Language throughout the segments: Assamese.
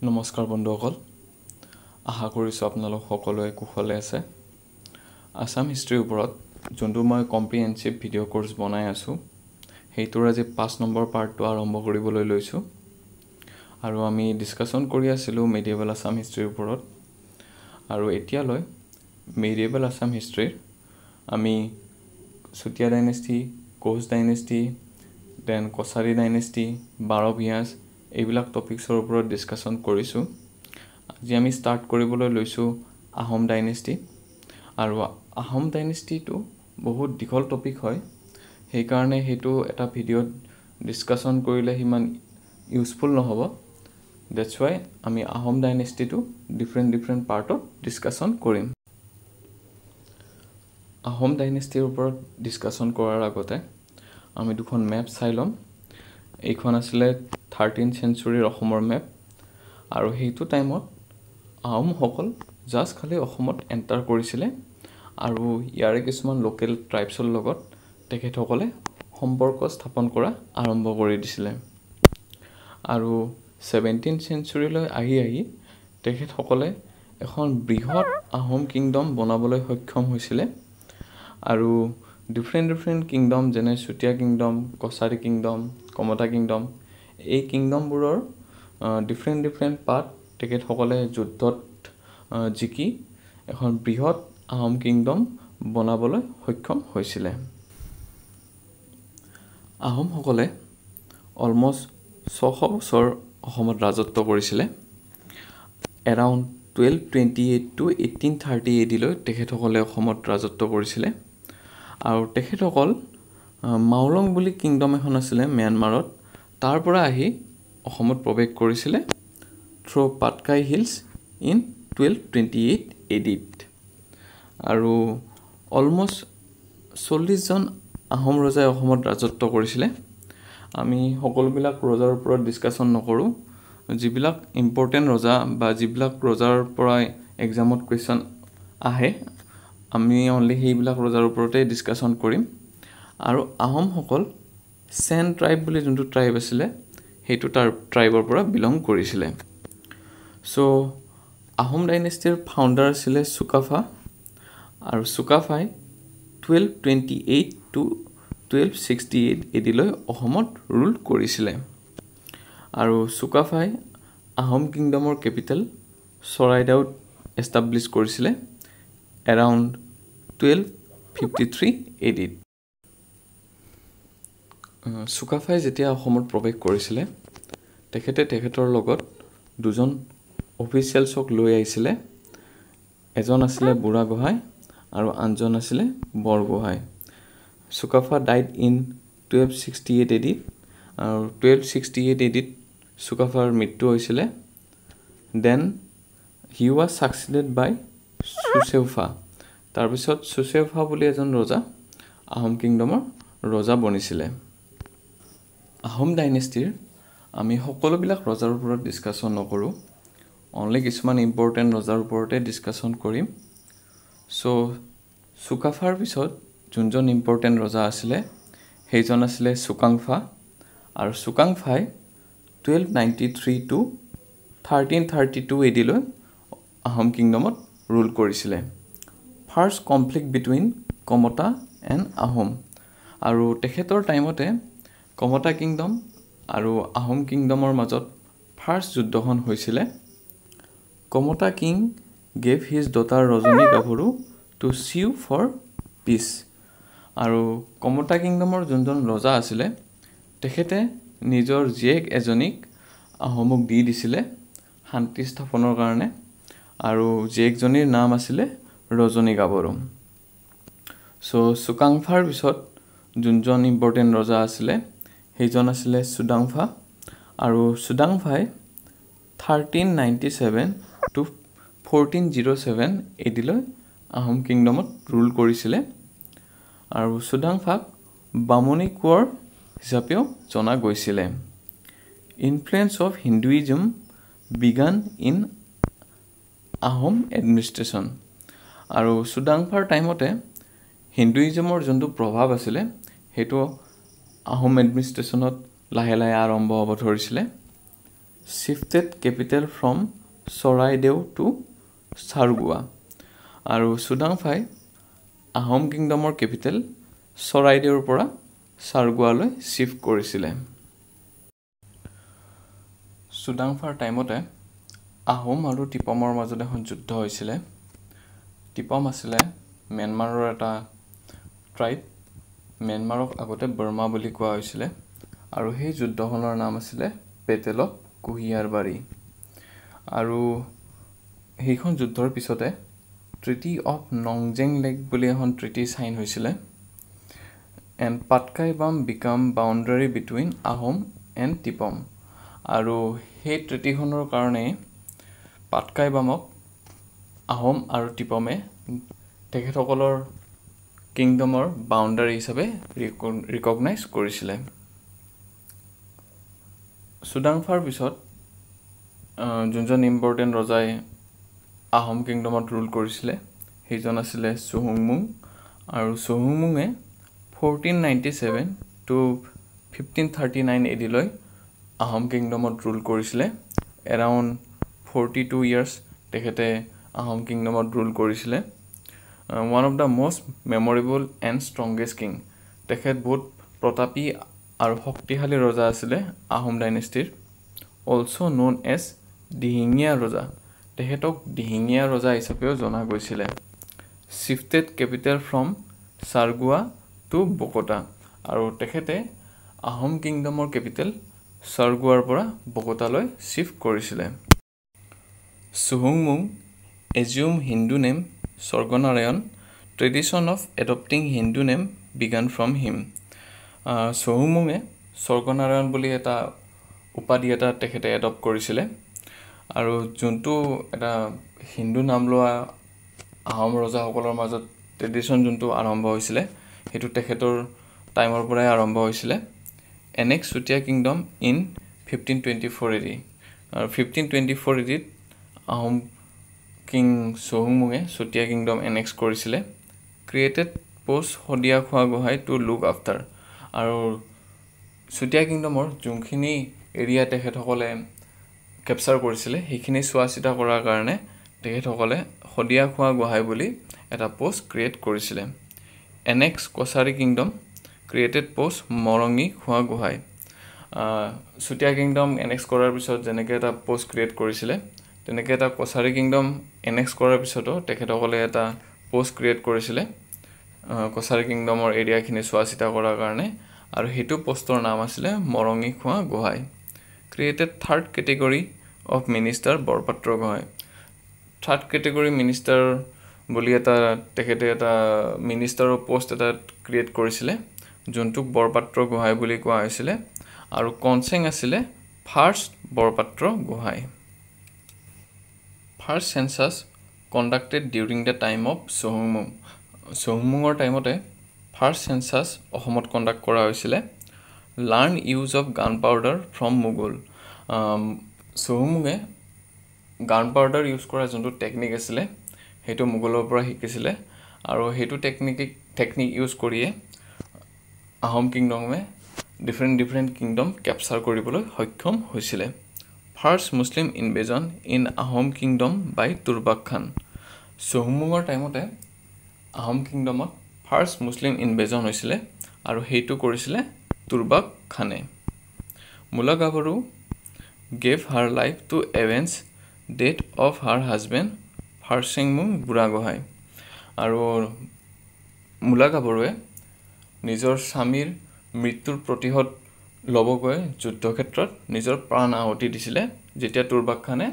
নমস্কাৰ বন্ধুসকল, আশা কৰিছোঁ আপোনালোক সকলোৱে কুশলে আছে। আছাম হিষ্ট্ৰীৰ ওপৰত যোনটো মই কম্প্ৰিহেনচিভ ভিডিঅ' কোৰ্চ বনাই আছোঁ, সেইটোৰ আজি 5 নম্বৰ পাৰ্টটো আৰম্ভ কৰিবলৈ লৈছোঁ। আৰু আমি ডিছকাশ্যন কৰি আছিলোঁ মেডিয়েভেল আছাম হিষ্ট্ৰীৰ ওপৰত। আৰু এতিয়ালৈ মেডিয়েভেল আছাম হিষ্ট্ৰীৰ আমি Chutia dynasty, Koch dynasty, then Kachari dynasty, 12 ভূঞাজ এইবিলাক টপিক্সৰ ওপৰত ডিছকাশ্যন কৰিছোঁ। আজি আমি ষ্টাৰ্ট কৰিবলৈ লৈছোঁ আহোম ডাইনেষ্টি। আৰু আহোম ডাইনেষ্টিটো বহুত দীঘল টপিক হয়, সেইকাৰণে সেইটো এটা ভিডিঅ'ত ডিছকাশ্যন কৰিলে সিমান ইউজফুল নহ'ব। ডেটছ ৱাই আমি আহোম ডাইনেষ্টিটো ডিফাৰেণ্ট পাৰ্টত ডিছকাশ্যন কৰিম। আহোম ডাইনেষ্টিৰ ওপৰত ডিছকাশ্যন কৰাৰ আগতে আমি দুখন মেপ চাই ল'ম। এইখন আছিলে 13th চেঞ্চুৰীৰ অসমৰ মেপ। আৰু সেইটো টাইমত আহোমসকল জাষ্ট খালি অসমত এণ্টাৰ কৰিছিলে আৰু ইয়াৰে কিছুমান লোকেল ট্ৰাইবছৰ লগত তেখেতসকলে সম্পৰ্ক স্থাপন কৰা আৰম্ভ কৰি দিছিলে। আৰু 17th চেঞ্চুৰীলৈ আহি তেখেতসকলে এখন বৃহৎ আহোম কিংডম বনাবলৈ সক্ষম হৈছিলে। আৰু ডিফাৰেণ্ট কিংডম যেনে চুতীয়া কিংডম, কছাৰী কিংডম, কমতা কিংডম, এই কিংডমবোৰৰ ডিফাৰেণ্ট পাৰ্ট তেখেতসকলে যুদ্ধত জিকি এখন বৃহৎ আহোম কিংডম বনাবলৈ সক্ষম হৈছিলে। আহোমসকলে অলমষ্ট 600 বছৰ অসমত ৰাজত্ব কৰিছিলে। এৰাউণ্ড 1228 to 1830 AD লৈ তেখেতসকলে অসমত ৰাজত্ব কৰিছিলে। আৰু তেখেতসকল মাউলং বুলি কিংডম এখন আছিলে ম্যানমাৰত, তাৰ পৰা আহি অসমত প্ৰৱেশ কৰিছিলে through Patkai hills in 1228 AD। আৰু অলমষ্ট 40জন আহোম ৰজাই অসমত ৰাজত্ব কৰিছিলে। আমি সকলোবিলাক ৰজাৰ ওপৰত ডিছকাশ্যন নকৰোঁ। যিবিলাক ইম্পৰ্টেণ্ট ৰজা বা যিবিলাক ৰজাৰ পৰা এক্সামত কুৱেশ্যন আহে, আমি অনলি সেইবিলাক ৰজাৰ ওপৰতে ডিছকাশ্যন কৰিম। আৰু আহোমসকল চেন ট্ৰাইব বুলি যোনটো ট্ৰাইব আছিলে, সেইটো তাৰ ট্ৰাইবৰ পৰা বিলং কৰিছিলে। চ' আহোম ডাইনেষ্টিৰ ফাউণ্ডাৰ আছিলে চুকাফা। আৰু চুকাফাই 1228 to 1268 AD লৈ অসমত ৰুল কৰিছিলে। আৰু চুকাফাই আহোম কিংডমৰ কেপিটেল চৰাইদেউত এষ্টাব্লিছ কৰিছিলে এৰাউণ্ড 1253 AD। চুকাফাই যেতিয়া অসমত প্ৰৱেশ কৰিছিলে, তেখেতৰ লগত দুজন অফিচিয়েলছক লৈ আহিছিলে। এজন আছিলে বুঢ়াগোহাঁই আৰু আনজন আছিলে Borgohain. Sukaphaa died in 1268 AD। আৰু 1268 AD চুকাফাৰ মৃত্যু হৈছিলে। Then he was succeeded by Sutephaa. তাৰপিছত চুচেউফা বুলি এজন ৰজা আহোম কিংডমৰ ৰজা বনিছিলে। আহোম ডাইনেষ্টিৰ আমি সকলোবিলাক ৰজাৰ ওপৰত ডিছকাশ্যন নকৰোঁ, অনলি কিছুমান ইম্পৰ্টেণ্ট ৰজাৰ ওপৰতে ডিছকাশ্যন কৰিম। চ' চুকাফাৰ পিছত যোনজন ইম্পৰ্টেণ্ট ৰজা আছিলে, সেইজন আছিলে চুকাংফা। আৰু চুকাংফাই 1293 to 1332 AD লৈ আহোম কিংডমত ৰুল কৰিছিলে। First conflict between Kamata and Ahom. আৰু তেখেতৰ টাইমতে কমতা কিংডম আৰু আহোম কিংডমৰ মাজত ফাৰ্ষ্ট যুদ্ধখন হৈছিলে। কমতা কিং গেভ হিজ ডটাৰ ৰজনী গাভৰু টু চিউ ফৰ পিচ। আৰু কমতা কিংডমৰ যোনজন ৰজা আছিলে, তেখেতে নিজৰ জীয়েক এজনীক আহোমক দি দিছিলে শান্তি স্থাপনৰ কাৰণে। আৰু জীয়েকজনীৰ নাম আছিলে ৰজনী গাভৰু। চ' চুকাংফাৰ পিছত যোনজন ইম্পৰ্টেণ্ট ৰজা আছিলে, সেইজন আছিলে চুডাংফা। আৰু চুডাংফাই 1397 to 1407 AD লৈ আহোম কিংডমত ৰুল কৰিছিলে। আৰু চুডাংফাক বামুণী কোঁৱৰ হিচাপেও জনা গৈছিলে। Influence of Hinduism began in Ahom administration. আৰু চুডাংফাৰ টাইমতে হিন্দুইজমৰ যোনটো প্ৰভাৱ আছিলে, সেইটো আহোম এডমিনিষ্ট্ৰেশ্যনত লাহে লাহে আৰম্ভ হ'ব ধৰিছিলে। Shifted capital from Charaideo to Charagua আৰু চুডাংফাই আহোম কিংডমৰ কেপিটেল চৰাইদেউৰ পৰা চাৰগোৱালৈ শ্বিফ্ট কৰিছিলে। চুডাংফাৰ টাইমতে আহোম আৰু টিপমৰ মাজত এখন যুদ্ধ হৈছিলে। টিপম আছিলে ম্যানমাৰৰ এটা ট্ৰাইব। ম্যানমাৰক আগতে বাৰ্মা বুলি কোৱা হৈছিলে আৰু সেই যুদ্ধখনৰ নাম আছিলে বেটেল অফ কুহিয়াৰবাৰী। আৰু সেইখন যুদ্ধৰ পিছতে ট্ৰিটি অফ নংজেং লেক বুলি এখন ট্ৰিটি চাইন হৈছিলে। And Patkai Bum became boundary between Ahom and Tipam. আৰু সেই ট্ৰিটিখনৰ কাৰণে পাটকাইবামক আহোম আৰু টিপমে তেখেতসকলৰ কিংডমৰ বাউণ্ডাৰী হিচাপে ৰিকগনাইজ কৰিছিলে। চুডাংফাৰ পিছত যোনজন ইম্পৰ্টেণ্ট ৰজাই আহোম কিংডমত ৰুল কৰিছিলে সেইজন আছিলে চুহুংমুং। আৰু চুহুংমুঙে 1497 to 1539 AD লৈ আহোম কিংডমত ৰুল কৰিছিলে। এৰাউণ্ড 42 ইয়াৰ্ছ তেখেতে আহোম কিংডমত ৰুল কৰিছিলে। One of the most memorable and strongest king. তেখেত বহুত প্ৰতাপী আৰু শক্তিশালী ৰজা আছিলে আহোম ডাইনেষ্টিৰ। Also' known as Dihingia Raja. তেখেতক দিহিঙীয়া ৰজা হিচাপেও জনা গৈছিলে। Shifted capital from Charagua to Bakata. আৰু তেখেতে আহোম কিংডমৰ কেপিটেল চাৰগোৱাৰ পৰা বকোটালৈ শ্বিফ্ট কৰিছিলে। চুহুংমুং assume Hindu name Swarganarayan. Tradition of adopting Hindu name began from him. চুহুংমুঙে স্বৰ্গনাৰায়ণ বুলি এটা উপাধি এটা তেখেতে এডপ্ট কৰিছিলে। আৰু যোনটো এটা হিন্দু নাম লোৱা আহোম ৰজাসকলৰ মাজত ট্ৰেডিশ্যন যোনটো আৰম্ভ হৈছিলে সেইটো তেখেতৰ টাইমৰ পৰাই আৰম্ভ হৈছিলে। Annex Chutiya kingdom in 1524 AD। আৰু 1524 AD আহোম কিং চুহুংমুঙে চুতীয়া কিংডম এনেক্স কৰিছিলে। Created post Sadiya Khowa Gohain to look after. আৰু চুতীয়া কিংডমৰ যোনখিনি এৰিয়া তেখেতসকলে কেপচাৰ কৰিছিলে সেইখিনি চোৱা চিতা কৰাৰ কাৰণে তেখেতসকলে শদিয়া খোৱা গোহাঁই বুলি এটা পষ্ট ক্ৰিয়েট কৰিছিলে। Annex Kachari kingdom created post Morongi খোৱা গোহাঁই। চুতীয়া কিংডম এনেক্স কৰাৰ পিছত যেনেকৈ এটা পষ্ট ক্ৰিয়েট কৰিছিলে তেনেকৈ এটা কছাৰী কিংডম এনেক্স কৰাৰ পিছতো তেখেতসকলে এটা পষ্ট ক্ৰিয়েট কৰিছিলে কছাৰী কিংডমৰ এৰিয়াখিনি চোৱা চিতা কৰাৰ কাৰণে। আৰু সেইটো পষ্টৰ নাম আছিলে মৰঙী খোৱা Gohain. Created third category of minister Borpatra Gohain. Third category minister বুলি তেখেতে এটা মিনিষ্টাৰৰ পষ্ট এটা ক্ৰিয়েট কৰিছিলে যোনটোক বৰপাত্ৰ গোহাঁই বুলি কোৱা হৈছিলে। আৰু কনচেং আছিলে first Borpatra Gohain. First census conducted during the time of চুহুংমুং। চুহুংমুঙৰ টাইমতে ফাৰ্ষ্ট চেঞ্চাছ অসমত কণ্ডাক্ট কৰা হৈছিলে। Learn use of gunpowder from Mughal. চুহুংমুঙে গান পাউডাৰ ইউজ কৰা যোনটো টেকনিক আছিলে সেইটো মোগলৰ পৰা শিকিছিলে। আৰু সেইটো টেকনিক ইউজ কৰিয়ে আহোম কিংডমে ডিফাৰেণ্ট কিংডম কেপচাৰ কৰিবলৈ সক্ষম হৈছিলে। First Muslim invasion in Ahom kingdom by Turbak Khan. চুহুংমুঙৰ টাইমতে আহোম কিংডমত ফাৰ্ষ্ট মুছলিম ইনভেজন হৈছিলে আৰু সেইটো কৰিছিলে তুৰ্বাক খানে। Mula Gabharu gave her life to avenge death of her husband Phrasengmung Burhagohain. আৰু মূলা গাভৰুৱে নিজৰ স্বামীৰ মৃত্যুৰ প্ৰতিশোধ ল'বগৈ যুদ্ধক্ষেত্ৰত নিজৰ প্ৰাণ আহুতি দিছিলে যেতিয়া তুৰ্বাক খানে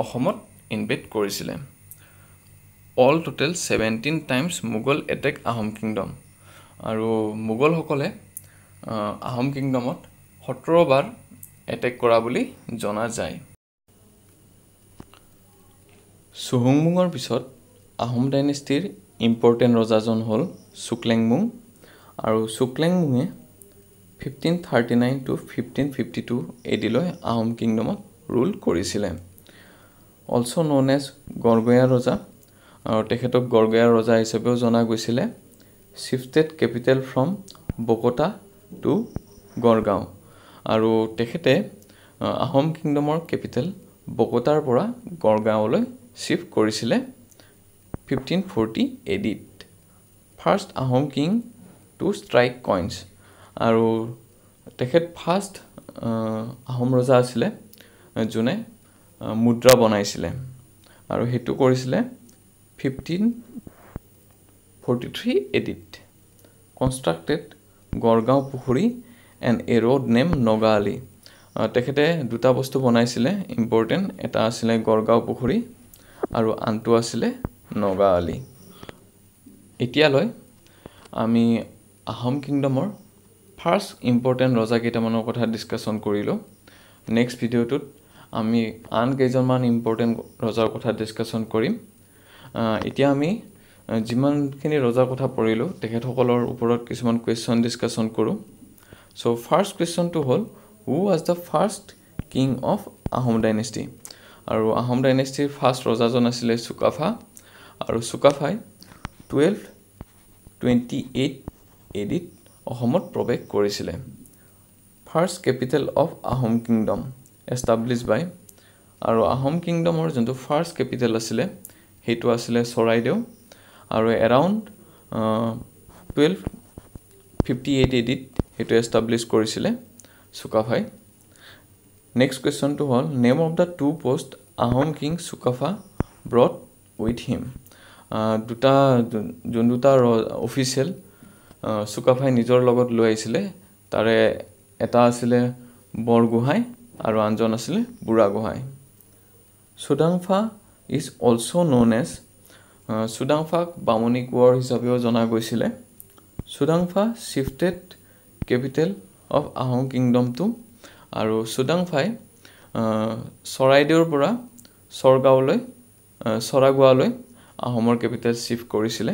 অসমত ইনভেড কৰিছিলে। All total 17 times Mughal attack Ahom kingdom. আৰু মোগলসকলে আহোম কিংডমত 17 বাৰ এটেক কৰা বুলি জনা যায়। চুহুংমুঙৰ পিছত আহোম ডাইনেষ্টিৰ ইম্পৰ্টেণ্ট ৰজাজন হ'ল চুকলেংমুং। আৰু চুকলেংমুঙে 1539 to 1552 AD লৈ আহোম কিংডমত ৰুল কৰিছিলে। Also' known as Garhgayan Raja. আৰু তেখেতক গড়গঞা ৰজা হিচাপেও জনা গৈছিলে। Shifted capital from Bakata to Garhgaon. আৰু তেখেতে আহোম কিংডমৰ কেপিটেল বকতাৰ পৰা গড়গাঁৱলৈ শিফ্ট কৰিছিলে 1540 এডিত first Ahom king to strike coins আৰু তেখেত ফাৰ্ষ্ট আহোম ৰজা আছিলে যোনে মুদ্ৰা বনাইছিলে আৰু হেতু কৰিছিলে 1543 এডিত কনষ্ট্ৰাক্টেড গড়গাঁও পুখুৰী এণ্ড এ ৰোড নেম নগাআলি তেখেতে দুটা বস্তু বনাইছিলে ইম্পৰ্টেণ্ট এটা আছিলে গড়গাঁও পুখুৰী আৰু আনটো আছিলে নগাআলি এতিয়ালৈ আমি আহোম কিংডমৰ ফাৰ্ষ্ট ইম্পৰ্টেণ্ট ৰজা কেইটামানৰ কথা ডিছকাশ্যন কৰিলোঁ নেক্সট ভিডিঅ'টোত আমি আন কেইজনমান ইম্পৰ্টেণ্ট ৰজাৰ কথা ডিছকাশ্যন কৰিম এতিয়া আমি যিমানখিনি ৰজাৰ কথা পঢ়িলোঁ তেখেতসকলৰ ওপৰত কিছুমান কুৱেশ্যন ডিছকাশ্যন কৰোঁ চ' ফাৰ্ষ্ট কুৱেশ্যনটো হ'ল who was the first king of Ahom dynasty আৰু আহোম ডাইনেষ্টিৰ ফাৰ্ষ্ট ৰজাজন আছিলে চুকাফা আৰু চুকাফাই 1228 এডিত অসমত প্ৰৱেশ কৰিছিলে first capital of Ahom kingdom establish by আৰু আহোম কিংডমৰ যোনটো ফাৰ্ষ্ট কেপিটেল আছিলে সেইটো আছিলে চৰাইদেউ আৰু এৰাউণ্ড 1258 এডিত সেইটো এষ্টাব্লিছ কৰিছিলে চুকাফাই নেক্সট কুৱেশ্যনটো হ'ল name of the two post Ahom king Sukaphaa brought with him যোন দুটা অফিচিয়েল চুকাফাই নিজৰ লগত লৈ আহিছিলে তাৰে এটা আছিলে বৰগোহাঁই আৰু আনজন আছিলে Burhagohain Sudangpha is also' known as চুডাংফাক বামুণী কোঁৱৰ হিচাপেও জনা গৈছিলে Sudangpha shifted capital of Ahom কিংডমটো আৰু চুডাংফাই চৰাইদেউৰ পৰা চৰাগুৱালৈ আহোমৰ কেপিটেল শিফ্ট কৰিছিলে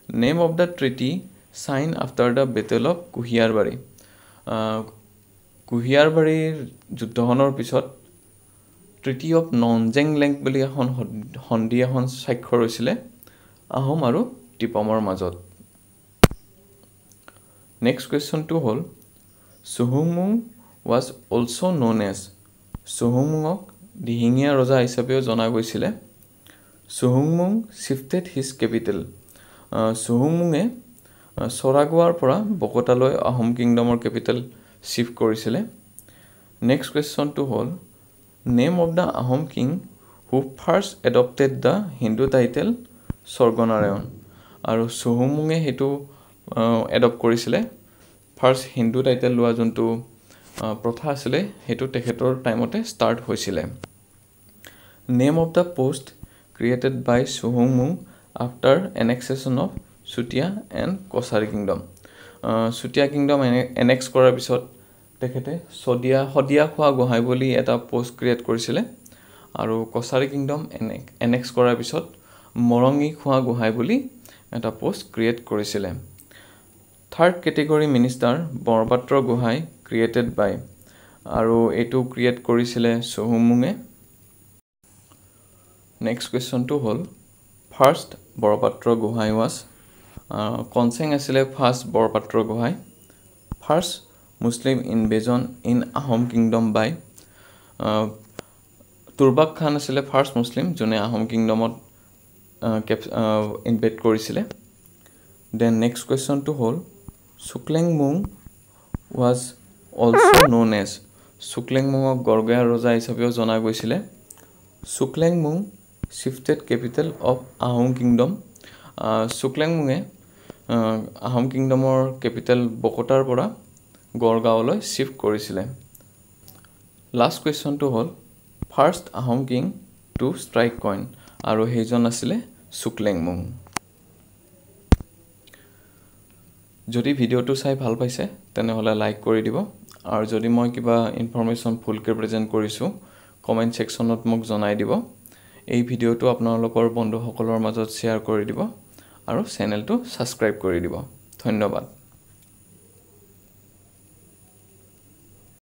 name of the treaty sign after the battle of Kuhiarbari কুহিয়াৰবাৰীৰ যুদ্ধখনৰ পিছত ট্ৰিটি অফ ননজেংলেং বুলি এখন সন্ধি এখন স্বাক্ষৰ হৈছিলে আহোম আৰু টিপমৰ মাজত নেক্সট কুৱেশ্যনটো হ'ল চুহুংমুং ৱাজ অলছ' ন'ন এজ চুহুংমুঙক দিহিঙীয়া ৰজা হিচাপেও জনা গৈছিলে চুহুংমুং শিফটেড হিজ কেপিটেল চুহুংমুঙে চৰাগুৱাৰ পৰা বকতালৈ আহোম কিংডমৰ কেপিটেল শিফ্ট কৰিছিলে নেক্সট কুৱেশ্যনটো হ'ল name of the Ahom king who first adopted the Hindu title Swarganarayan আৰু চুহুংমুঙে সেইটো এডপ্ট কৰিছিলে ফাৰ্ষ্ট হিন্দু টাইটেল লোৱা যোনটো প্ৰথা আছিলে সেইটো তেখেতৰ টাইমতে ষ্টাৰ্ট হৈছিলে name of the post created by চুহুংমুং after annexation of Chutiya and Kachari kingdom Chutiya kingdom annex কৰাৰ পিছত তেখেতে শদিয়া খোৱা গোহাঁই বুলি এটা পোষ্ট ক্ৰিয়েট কৰিছিলে আৰু কছাৰী কিংডম এনেক্স কৰাৰ পিছত মৰঙী খোৱা গোহাঁই বুলি এটা পোষ্ট ক্ৰিয়েট কৰিছিলে third category minister Borpatra Gohain created by আৰু এইটো ক্ৰিয়েট কৰিছিলে চুহুংমুঙে নেক্সট কুৱেশ্যনটো হ'ল ফাৰ্ষ্ট বৰপাত্ৰ গোহাঁই ৱাজ কনচেং আছিলে first Borpatra Gohain first Muslim invasion in Ahom kingdom by Turbak Khan আছিলে ফাৰ্ষ্ট মুছলিম যোনে আহোম কিংডমত ইনভেড কৰিছিলে দেন নেক্সট কুৱেশ্যনটো হ'ল Suklenmung was also' known as চুকলেংমুঙক গড়গাঁৱৰ ৰজা হিচাপেও জনা গৈছিলে Suklenmung shifted capital of Ahom kingdom চুকলেংমুঙে Ahom কিংডমৰ কেপিটেল বকতাৰ পৰা গড়গাঁৱলৈ শিফ্ট কৰিছিলে লাষ্ট কুৱেশ্যনটো হ'ল first Ahom king to strike coin আৰু সেইজন আছিলে চুকলেংমুং যদি ভিডিঅ'টো চাই ভাল পাইছে তেনেহ'লে লাইক কৰি দিব আৰু যদি মই কিবা ইনফৰমেশ্যন ভুলকৈ প্ৰেজেণ্ট কৰিছোঁ কমেণ্ট ছেকশ্যনত মোক জনাই দিব এই ভিডিঅ'টো আপোনালোকৰ বন্ধুসকলৰ মাজত শ্বেয়াৰ কৰি দিব আৰু চেনেলটো ছাবস্ক্ৰাইব কৰি দিব ধন্যবাদ